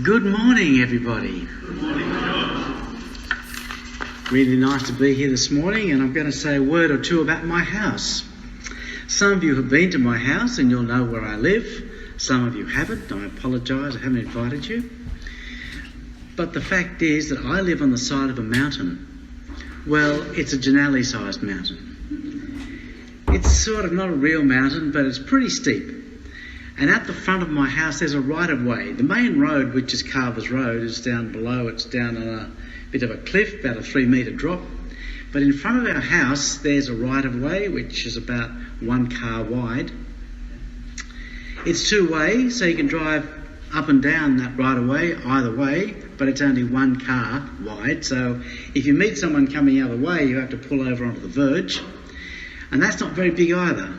Good morning, everybody. Good morning, John. Really nice to be here this morning, and I'm going to say a word or two about my house. Some of you have been to my house and you'll know where I live. Some of you haven't. I apologise, I haven't invited you. But the fact is that I live on the side of a mountain. Well, it's a Denali-sized mountain. It's sort of not a real mountain, but it's pretty steep. And at the front of my house there's a right-of-way. The main road, which is Carver's Road, is down below. It's down on a bit of a cliff, about a 3-metre drop. But in front of our house there's a right-of-way which is about 1 car wide. It's two-way, so you can drive up and down that right-of-way either way, but it's only 1 car wide. So if you meet someone coming the other way, you have to pull over onto the verge. And that's not very big either.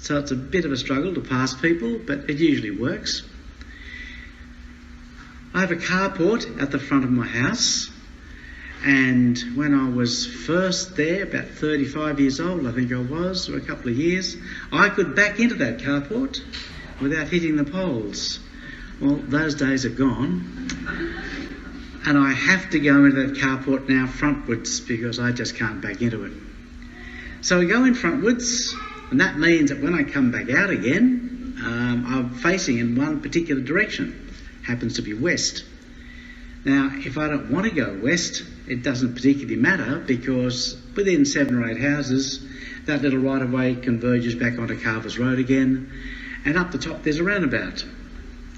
So it's a bit of a struggle to pass people, but it usually works. I have a carport at the front of my house, and when I was first there, about 35 years old I think I was, for a couple of years, I could back into that carport without hitting the poles. Well, those days are gone, and I have to go into that carport now frontwards because I just can't back into it. So I go in frontwards, and that means that when I come back out again, I'm facing in one particular direction. Happens to be west. Now, if I don't want to go west, it doesn't particularly matter, because within 7 or 8 houses, that little right-of-way converges back onto Carver's Road again, and up the top there's a roundabout.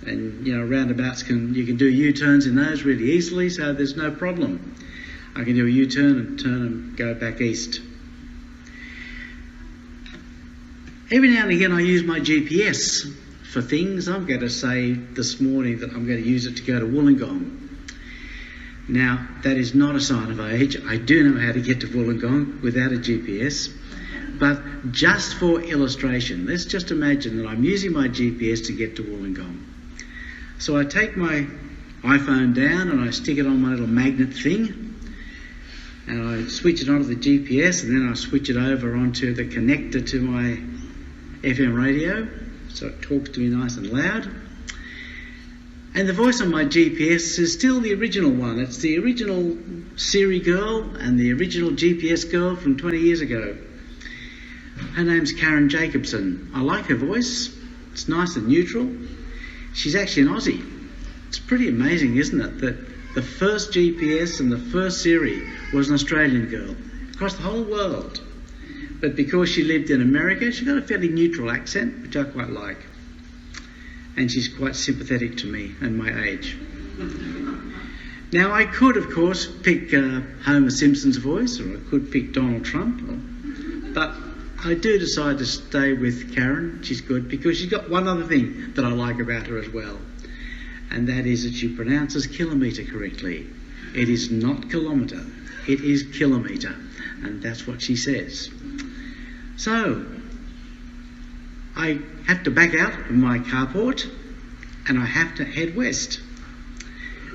And, roundabouts you can do U-turns in those really easily, so there's no problem. I can do a U-turn and turn and go back east. Every now and again I use my GPS for things. I'm going to say this morning that I'm going to use it to go to Wollongong. Now, that is not a sign of age. I do know how to get to Wollongong without a GPS. But just for illustration, let's just imagine that I'm using my GPS to get to Wollongong. So I take my iPhone down and I stick it on my little magnet thing, and I switch it onto the GPS, and then I switch it over onto the connector to my FM radio, so it talks to me nice and loud. And the voice on my GPS is still the original one. It's the original Siri girl and the original GPS girl from 20 years ago. Her name's Karen Jacobson. I like her voice. It's nice and neutral. She's actually an Aussie. It's pretty amazing, isn't it, that the first GPS and the first Siri was an Australian girl across the whole world. But because she lived in America, she got a fairly neutral accent, which I quite like. And she's quite sympathetic to me and my age. Now, I could, of course, pick Homer Simpson's voice, or I could pick Donald Trump, but I do decide to stay with Karen. She's good, because she's got one other thing that I like about her as well, and that is that she pronounces kilometre correctly. It is not kilometre, it is kilometre, and that's what she says. So, I have to back out of my carport and I have to head west.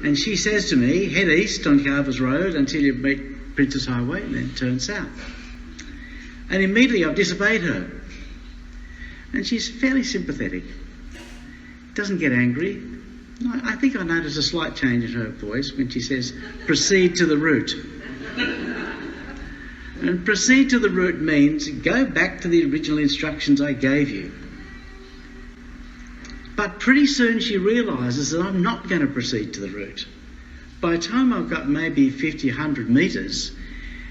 And she says to me, head east on Carver's Road until you meet Princess Highway and then turn south. And immediately I've disobeyed her. And she's fairly sympathetic. Doesn't get angry. I think I noticed a slight change in her voice when she says, proceed to the route. And proceed to the route means go back to the original instructions I gave you. But pretty soon she realises that I'm not going to proceed to the route. By the time I've got maybe 50, 100 metres,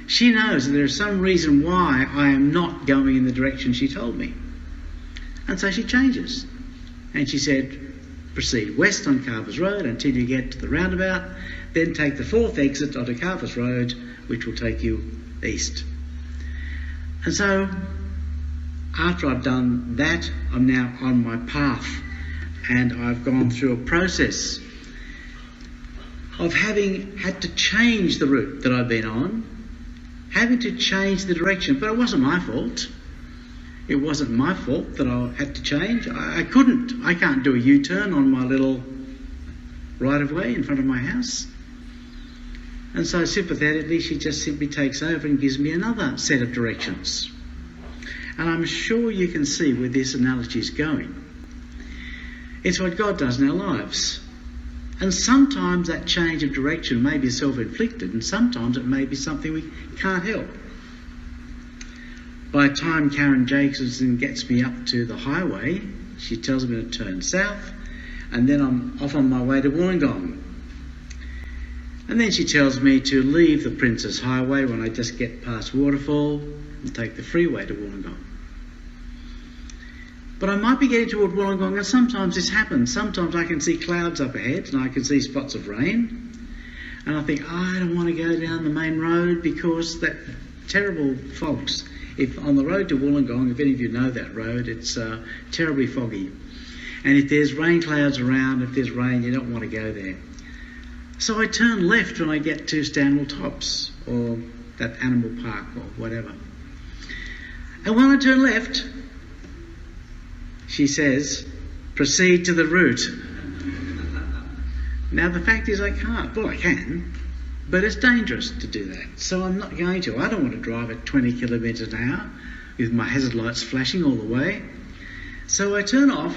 she knows that there is some reason why I am not going in the direction she told me. And so she changes. And she said, proceed west on Carver's Road until you get to the roundabout, then take the 4th exit onto Carver's Road, which will take you east. And so, after I've done that, I'm now on my path, and I've gone through a process of having had to change the route that I've been on, having to change the direction. But it wasn't my fault. It wasn't my fault that I had to change. I can't do a U-turn on my little right-of-way in front of my house. And so sympathetically, she just simply takes over and gives me another set of directions. And I'm sure you can see where this analogy is going. It's what God does in our lives. And sometimes that change of direction may be self-inflicted, and sometimes it may be something we can't help. By the time Karen Jacobson gets me up to the highway, she tells me to turn south, and then I'm off on my way to Wollongong. And then she tells me to leave the Princess Highway when I just get past Waterfall and take the freeway to Wollongong. But I might be getting toward Wollongong, and sometimes this happens. Sometimes I can see clouds up ahead and I can see spots of rain. And I think, I don't want to go down the main road because that terrible fogs. If on the road to Wollongong, if any of you know that road, it's terribly foggy. And if there's rain clouds around, if there's rain, you don't want to go there. So I turn left when I get to Stanwell Tops or that animal park or whatever. And when I turn left, she says, proceed to the route. Now the fact is I can't. Well, I can, but it's dangerous to do that. So I'm not going to. I don't want to drive at 20 kilometres an hour with my hazard lights flashing all the way. So I turn off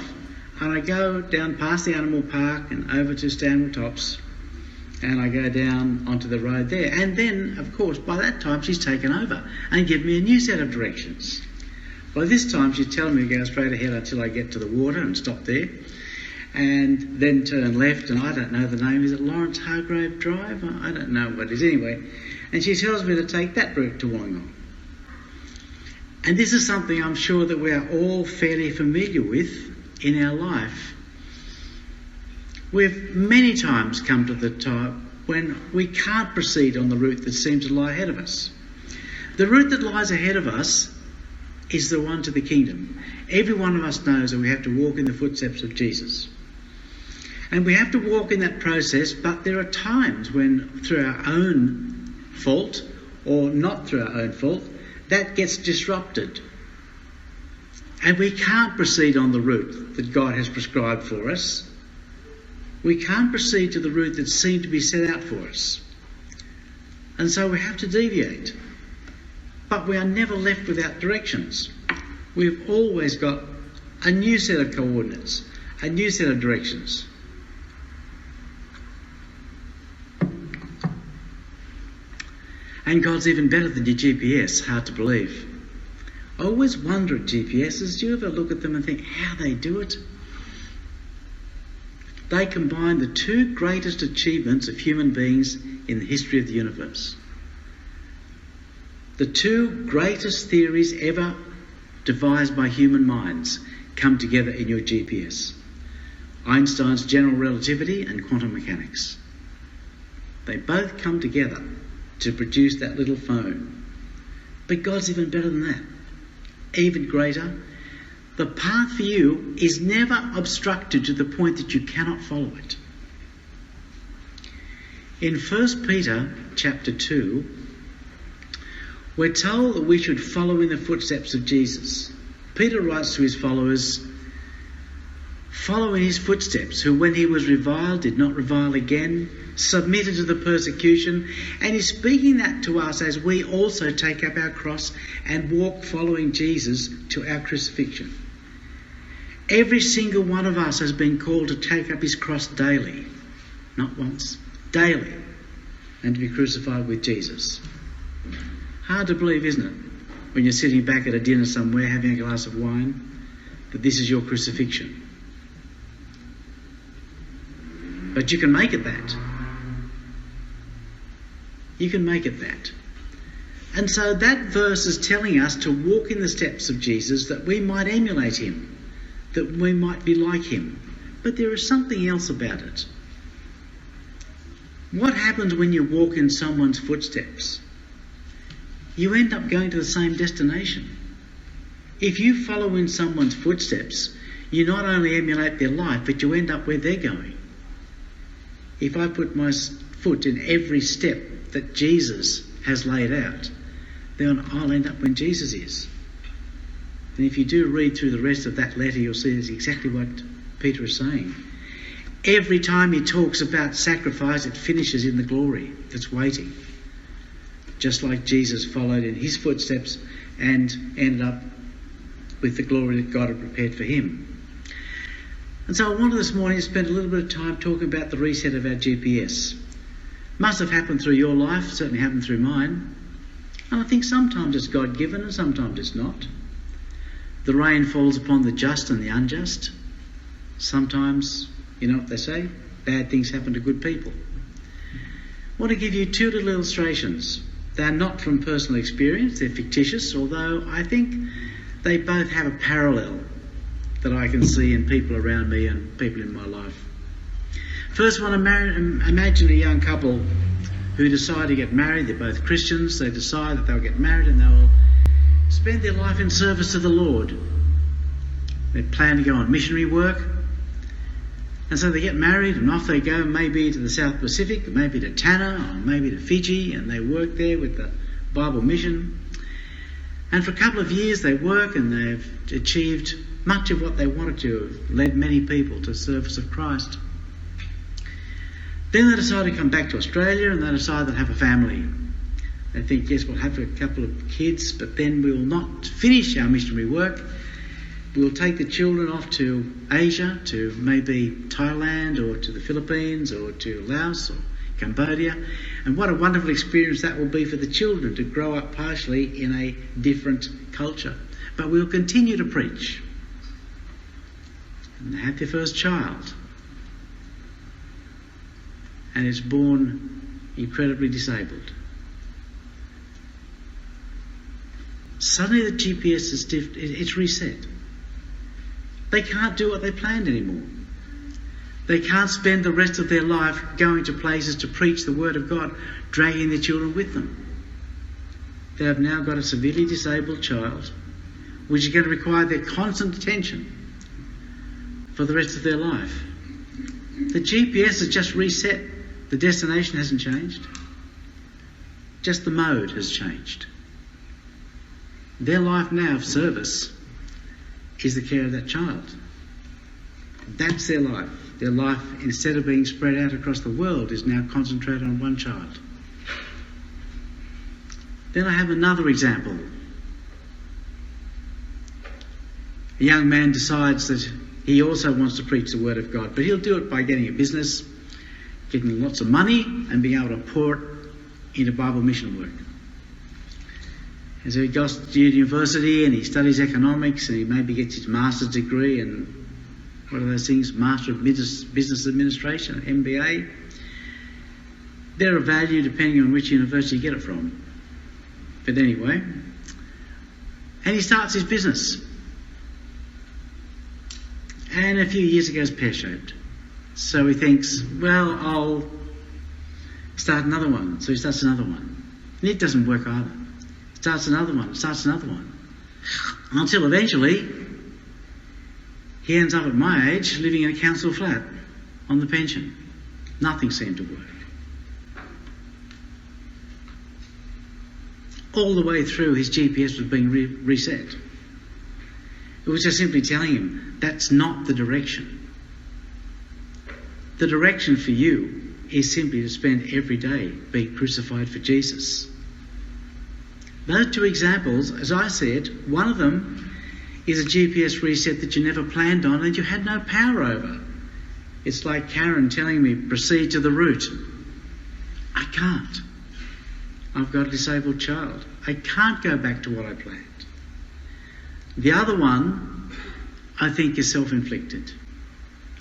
and I go down past the animal park and over to Stanwell Tops, and I go down onto the road there. And then, of course, by that time she's taken over and given me a new set of directions. By this time she's telling me to go straight ahead until I get to the water and stop there, and then turn left, and I don't know the name. Is it Lawrence Hargrave Drive? I don't know what it is anyway. And she tells me to take that route to Wollongong. And this is something I'm sure that we are all fairly familiar with in our life. We've many times come to the time when we can't proceed on the route that seems to lie ahead of us. The route that lies ahead of us is the one to the kingdom. Every one of us knows that we have to walk in the footsteps of Jesus. And we have to walk in that process, but there are times when, through our own fault, or not through our own fault, that gets disrupted. And we can't proceed on the route that God has prescribed for us. We can't proceed to the route that seemed to be set out for us. And so we have to deviate. But we are never left without directions. We've always got a new set of coordinates, a new set of directions. And God's even better than your GPS, hard to believe. I always wonder at GPSs, do you ever look at them and think how they do it? They combine the two greatest achievements of human beings in the history of the universe. The two greatest theories ever devised by human minds come together in your GPS. Einstein's general relativity and quantum mechanics. They both come together to produce that little phone. But God's even better than that. Even greater. The path for you is never obstructed to the point that you cannot follow it. In 1 Peter chapter 2, we're told that we should follow in the footsteps of Jesus. Peter writes to his followers, follow in his footsteps, who when he was reviled did not revile again, submitted to the persecution, and he's speaking that to us as we also take up our cross and walk following Jesus to our crucifixion. Every single one of us has been called to take up his cross daily, not once, daily, and to be crucified with Jesus. Hard to believe, isn't it, when you're sitting back at a dinner somewhere having a glass of wine, that this is your crucifixion. But you can make it that. You can make it that. And so that verse is telling us to walk in the steps of Jesus, that we might emulate him, that we might be like him. But there is something else about it. What happens when you walk in someone's footsteps? You end up going to the same destination. If you follow in someone's footsteps, you not only emulate their life, but you end up where they're going. If I put my foot in every step that Jesus has laid out, then I'll end up when Jesus is. And if you do read through the rest of that letter, you'll see that's exactly what Peter is saying. Every time he talks about sacrifice, it finishes in the glory that's waiting. Just like Jesus followed in his footsteps and ended up with the glory that God had prepared for him. And so I wanted this morning to spend a little bit of time talking about the reset of our GPS. Must have happened through your life, certainly happened through mine. And I think sometimes it's God-given and sometimes it's not. The rain falls upon the just and the unjust. Sometimes, you know what they say, bad things happen to good people. I want to give you two little illustrations. They're not from personal experience, they're fictitious, although I think they both have a parallel that I can see in people around me and people in my life. First one, imagine a young couple who decide to get married. They're both Christians. They decide that they'll get married and they'll spend their life in service to the Lord. They plan to go on missionary work. And so they get married and off they go, maybe to the South Pacific, maybe to Tanna, or maybe to Fiji, and they work there with the Bible mission. And for a couple of years they work and they've achieved much of what they wanted to, have led many people to the service of Christ. Then they decide to come back to Australia and they decide they'll have a family. They think, yes, we'll have a couple of kids, but then we will not finish our missionary work. We'll take the children off to Asia, to maybe Thailand or to the Philippines or to Laos or Cambodia. And what a wonderful experience that will be for the children to grow up partially in a different culture. But we'll continue to preach. And they have their first child. And it's born incredibly disabled. Suddenly the GPS it's reset. They can't do what they planned anymore. They can't spend the rest of their life going to places to preach the word of God, dragging their children with them. They have now got a severely disabled child, which is going to require their constant attention for the rest of their life. The GPS has just reset. The destination hasn't changed. Just the mode has changed. Their life now of service is the care of that child. That's their life. Their life, instead of being spread out across the world, is now concentrated on one child. Then I have another example. A young man decides that he also wants to preach the word of God, but he'll do it by getting a business, getting lots of money, and being able to pour it into Bible mission work. And so he goes to university and he studies economics and he maybe gets his master's degree and what are those things? Master of Business Administration, MBA. They're of value depending on which university you get it from. But anyway, and he starts his business. And a few years ago it's pear-shaped. So he thinks, well, I'll start another one. So he starts another one. And it doesn't work either. Starts another one, until eventually he ends up at my age living in a council flat on the pension. Nothing seemed to work. All the way through his GPS was being reset. It was just simply telling him that's not the direction. The direction for you is simply to spend every day being crucified for Jesus. Those two examples, as I said, one of them is a GPS reset that you never planned on and you had no power over. It's like Karen telling me, proceed to the route. I can't. I've got a disabled child. I can't go back to what I planned. The other one, I think, is self-inflicted.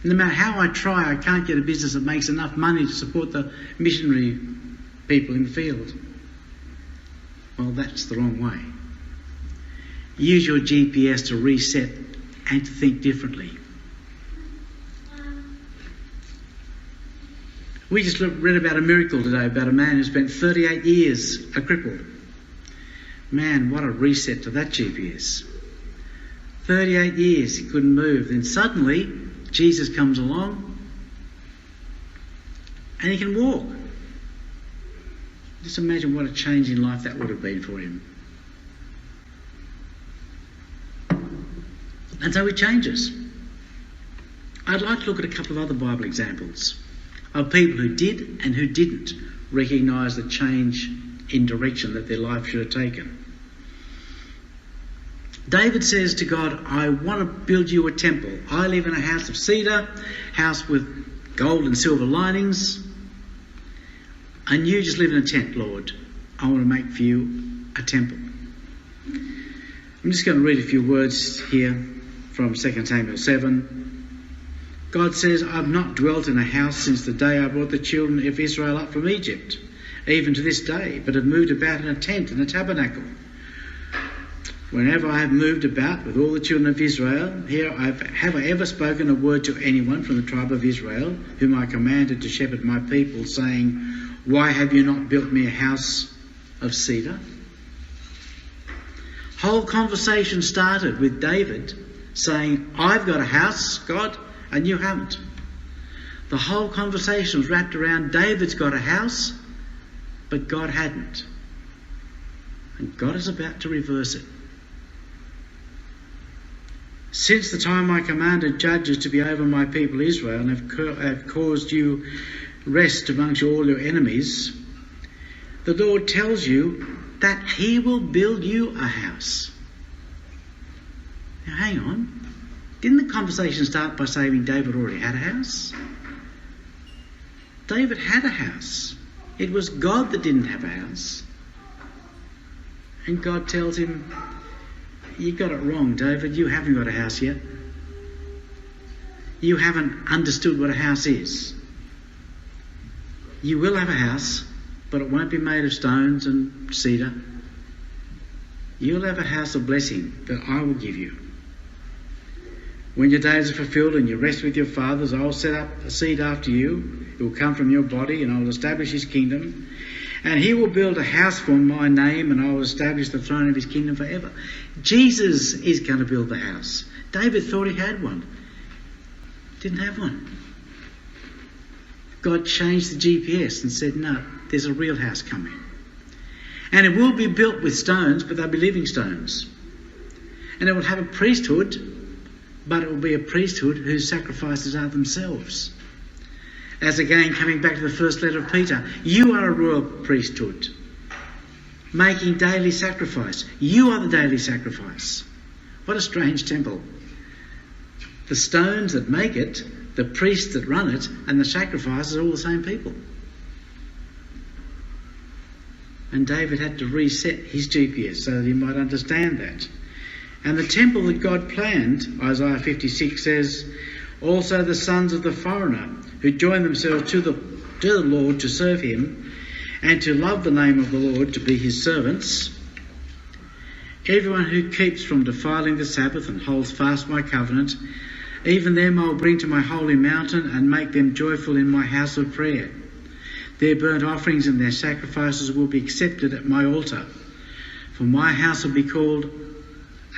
No matter how I try, I can't get a business that makes enough money to support the missionary people in the field. Well, that's the wrong way. Use your GPS to reset and to think differently. We just read about a miracle today, about a man who spent 38 years a cripple. Man, what a reset to that GPS. 38 years he couldn't move. Then suddenly Jesus comes along and he can walk. Just imagine what a change in life that would have been for him. And so it changes. I'd like to look at a couple of other Bible examples of people who did and who didn't recognise the change in direction that their life should have taken. David says to God, I want to build you a temple. I live in a house of cedar, house with gold and silver linings, and you just live in a tent, Lord. I want to make for you a temple. I'm just going to read a few words here from 2 Samuel 7. God says, I've not dwelt in a house since the day I brought the children of Israel up from Egypt, even to this day, but have moved about in a tent and a tabernacle. Whenever I have moved about with all the children of Israel, have I ever spoken a word to anyone from the tribe of Israel, whom I commanded to shepherd my people, saying, why have you not built me a house of cedar? Whole conversation started with David saying, I've got a house, God, and you haven't. The whole conversation was wrapped around David's got a house, but God hadn't. And God is about to reverse it. Since the time I commanded judges to be over my people Israel and have caused you rest amongst all your enemies, the Lord tells you that he will build you a house. Now hang on. Didn't the conversation start by saying David already had a house? David had a house. It was God that didn't have a house. And God tells him, you got it wrong, David. You haven't got a house yet. You haven't understood what a house is. You will have a house, but it won't be made of stones and cedar. You'll have a house of blessing that I will give you. When your days are fulfilled and you rest with your fathers, I will set up a seed after you. It will come from your body, and I will establish his kingdom. And he will build a house for my name, and I will establish the throne of his kingdom forever. Jesus is going to build the house. David thought he had one. Didn't have one. God changed the GPS and said, no, there's a real house coming. And it will be built with stones, but they'll be living stones. And it will have a priesthood, but it will be a priesthood whose sacrifices are themselves. As again, coming back to the first letter of Peter, you are a royal priesthood, making daily sacrifice. You are the daily sacrifice. What a strange temple. The stones that make it, the priests that run it, and the sacrifices are all the same people. And David had to reset his GPS so that he might understand that. And the temple that God planned, Isaiah 56 says, also the sons of the foreigner who join themselves to the Lord to serve him and to love the name of the Lord, to be his servants. Everyone who keeps from defiling the Sabbath and holds fast my covenant, even them I will bring to my holy mountain and make them joyful in my house of prayer. Their burnt offerings and their sacrifices will be accepted at my altar. For my house will be called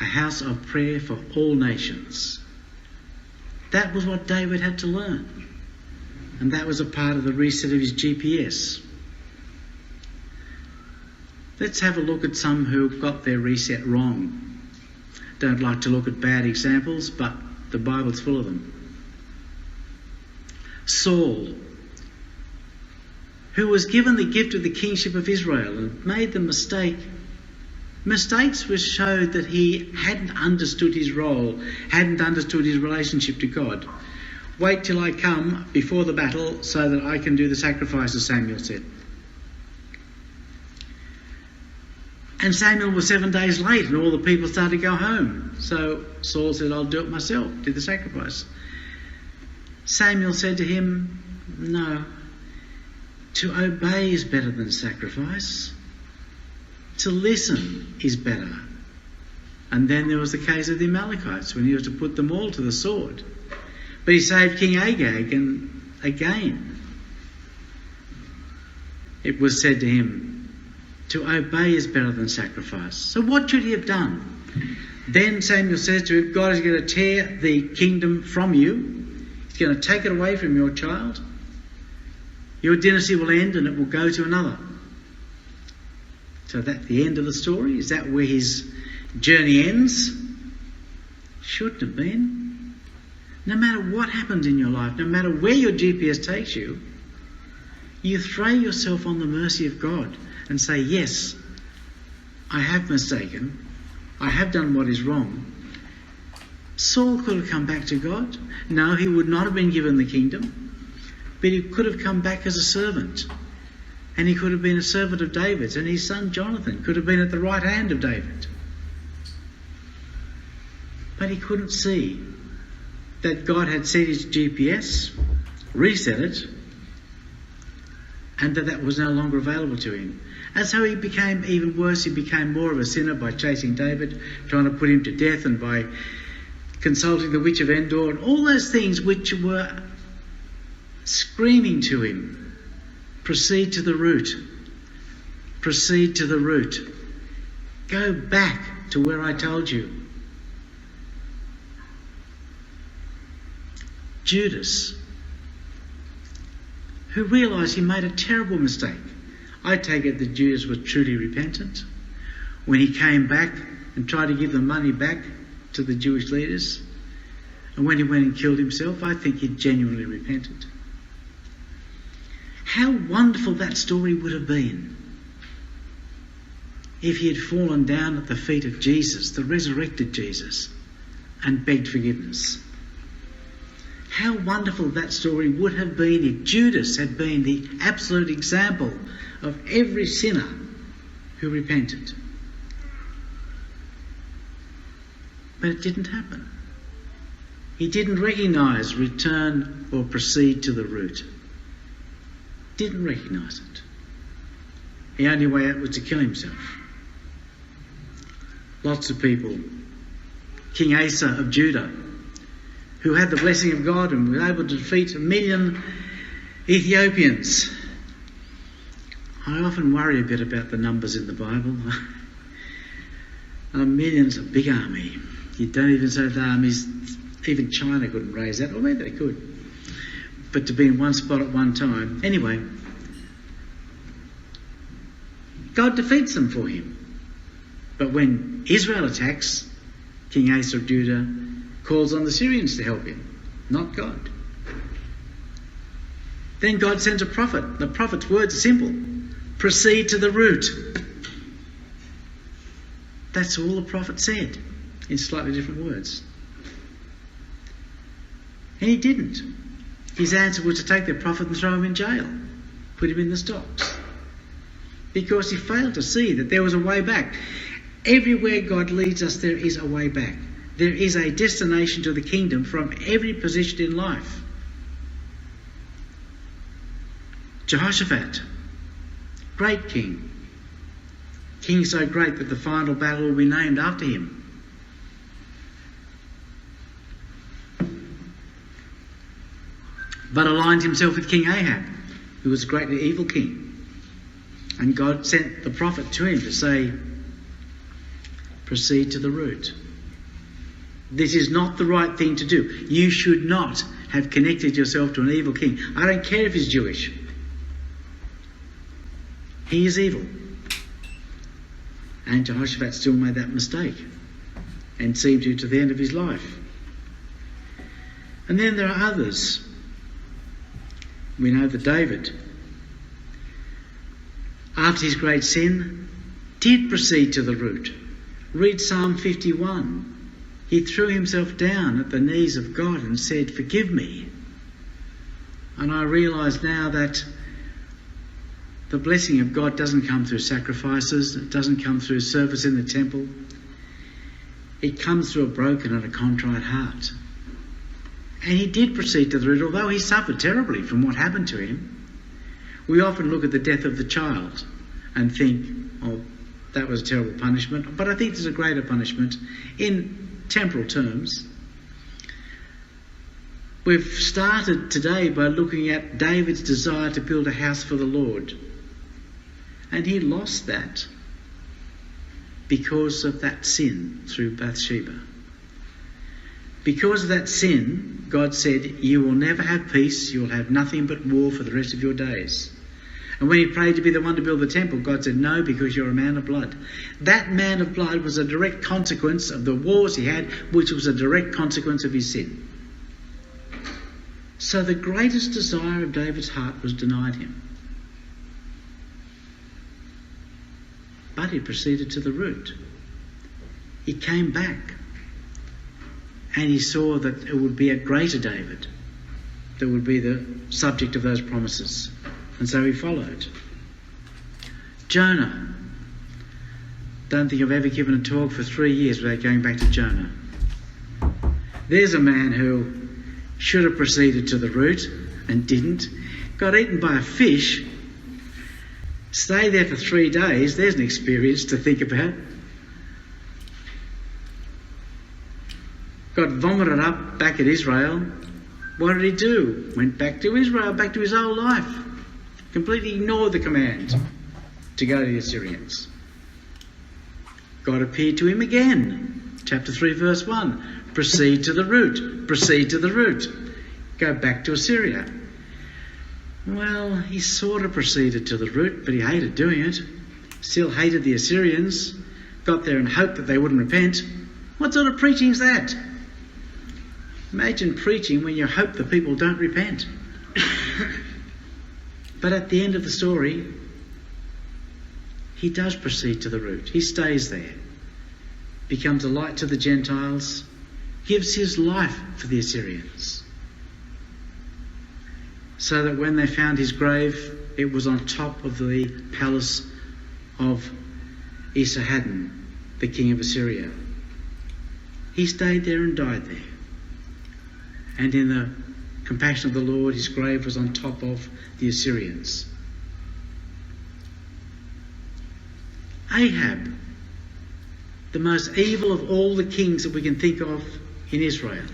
a house of prayer for all nations. That was what David had to learn. And that was a part of the reset of his GPS. Let's have a look at some who got their reset wrong. Don't like to look at bad examples, but the Bible's full of them. Saul, who was given the gift of the kingship of Israel and made the mistake. Mistakes showed that he hadn't understood his role, hadn't understood his relationship to God. Wait till I come before the battle so that I can do the sacrifices, Samuel said. And Samuel was 7 days late and all the people started to go home. So Saul said, I'll do it myself, did the sacrifice. Samuel said to him, no, to obey is better than sacrifice. To listen is better. And then there was the case of the Amalekites when he was to put them all to the sword. But he saved King Agag, and again it was said to him, to obey is better than sacrifice. So what should he have done? Then Samuel says to him, God is going to tear the kingdom from you. He's going to take it away from your child. Your dynasty will end and it will go to another. So that's the end of the story? Is that where his journey ends? Shouldn't have been. No matter what happens in your life, no matter where your GPS takes you, you throw yourself on the mercy of God and say, yes, I have mistaken, I have done what is wrong. Saul could have come back to God. No, he would not have been given the kingdom, but he could have come back as a servant. And he could have been a servant of David's, and his son Jonathan could have been at the right hand of David. But he couldn't see that God had set his GPS, reset it, and that was no longer available to him. And so he became even worse. He became more of a sinner by chasing David, trying to put him to death, and by consulting the witch of Endor, and all those things which were screaming to him, proceed to the root. Proceed to the root. Go back to where I told you. Judas, who realised he made a terrible mistake. I take it that Judas was truly repentant when he came back and tried to give the money back to the Jewish leaders. And when he went and killed himself, I think he genuinely repented. How wonderful that story would have been if he had fallen down at the feet of Jesus, the resurrected Jesus, and begged forgiveness. How wonderful that story would have been if Judas had been the absolute example of every sinner who repented. But it didn't happen. He didn't recognise return or proceed to the root. Didn't recognise it. The only way out was to kill himself. Lots of people. King Asa of Judah, who had the blessing of God and was able to defeat 1 million Ethiopians. I often worry a bit about the numbers in the Bible. 1 million's a big army. You don't even say the armies, even China couldn't raise that, or maybe they could. But to be in one spot at one time. Anyway, God defeats them for him. But when Israel attacks, King Asa of Judah calls on the Syrians to help him, not God. Then God sends a prophet. The prophet's words are simple. Proceed to the root. That's all the prophet said, in slightly different words. And he didn't. His answer was to take the prophet and throw him in jail, put him in the stocks, because he failed to see that there was a way back. Everywhere God leads us, there is a way back. There is a destination to the kingdom from every position in life. Jehoshaphat, great king. King so great that the final battle will be named after him. But aligned himself with King Ahab, who was a greatly evil king. And God sent the prophet to him to say, proceed to the root. This is not the right thing to do. You should not have connected yourself to an evil king. I don't care if he's Jewish. He is evil. And Jehoshaphat still made that mistake and seemed to the end of his life. And then there are others. We know that David, after his great sin, did proceed to the root. Read Psalm 51. He threw himself down at the knees of God and said, forgive me. And I realise now that the blessing of God doesn't come through sacrifices. It doesn't come through service in the temple. It comes through a broken and a contrite heart. And he did proceed to the root, although he suffered terribly from what happened to him. We often look at the death of the child and think, oh, that was a terrible punishment. But I think there's a greater punishment in temporal terms. We've started today by looking at David's desire to build a house for the Lord. And he lost that because of that sin through Bathsheba. Because of that sin, God said, you will never have peace, you will have nothing but war for the rest of your days. And when he prayed to be the one to build the temple, God said, no, because you're a man of blood. That man of blood was a direct consequence of the wars he had, which was a direct consequence of his sin. So the greatest desire of David's heart was denied him. But he proceeded to the root. he came back and he saw that it would be a greater David that would be the subject of those promises. And so he followed. Jonah. Don't think I've ever given a talk for 3 years without going back to Jonah. There's a man who should have proceeded to the root and didn't. Got eaten by a fish. Stayed there for 3 days. There's an experience to think about. Got vomited up back at Israel. What did he do? Went back to Israel, back to his old life. Completely ignored the command to go to the Assyrians. God appeared to him again. Chapter 3, verse 1. Proceed to the root. Proceed to the root. Go back to Assyria. Well, he sort of proceeded to the root, but he hated doing it. Still hated the Assyrians. Got there and hoped that they wouldn't repent. What sort of preaching is that? Imagine preaching when you hope the people don't repent. But at the end of the story, he does proceed to the root. He stays there, becomes a light to the Gentiles, gives his life for the Assyrians. So that when they found his grave, it was on top of the palace of Esarhaddon, the king of Assyria. He stayed there and died there. And in the compassion of the Lord, his grave was on top of the Assyrians. Ahab, the most evil of all the kings that we can think of in Israel.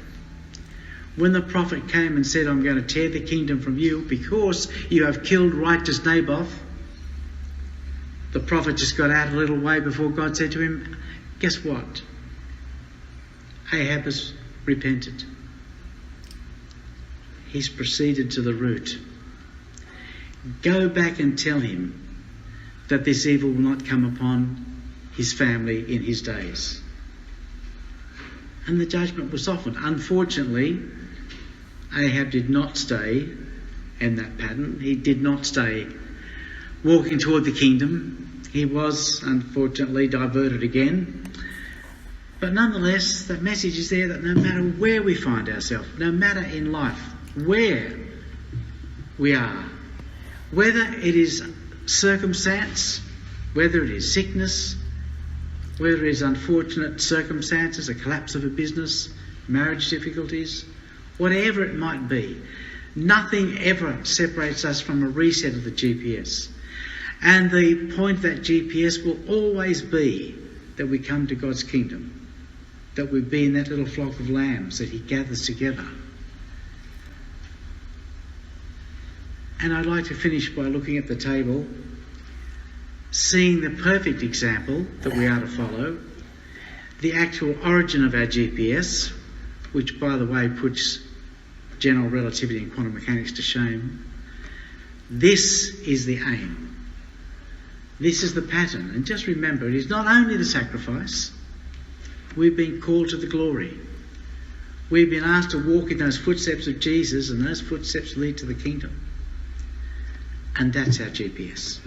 When the prophet came and said, I'm going to tear the kingdom from you because you have killed righteous Naboth, the prophet just got out a little way before God said to him, guess what? Ahab has repented. He's proceeded to the root. Go back and tell him that this evil will not come upon his family in his days. And the judgment was softened. Unfortunately, Ahab did not stay in that pattern. He did not stay walking toward the kingdom. He was, unfortunately, diverted again. But nonetheless, the message is there that no matter where we find ourselves, no matter in life, where we are, whether it is circumstance, whether it is sickness, whether it is unfortunate circumstances, a collapse of a business, marriage difficulties, whatever it might be, nothing ever separates us from a reset of the GPS. And the point of that GPS will always be that we come to God's kingdom, that we be in that little flock of lambs that he gathers together. And I'd like to finish by looking at the table, seeing the perfect example that we are to follow, the actual origin of our GPS, which, by the way, puts general relativity and quantum mechanics to shame. This is the aim. This is the pattern. And just remember, it is not only the sacrifice. We've been called to the glory. We've been asked to walk in those footsteps of Jesus, and those footsteps lead to the kingdom. And that's our GPS.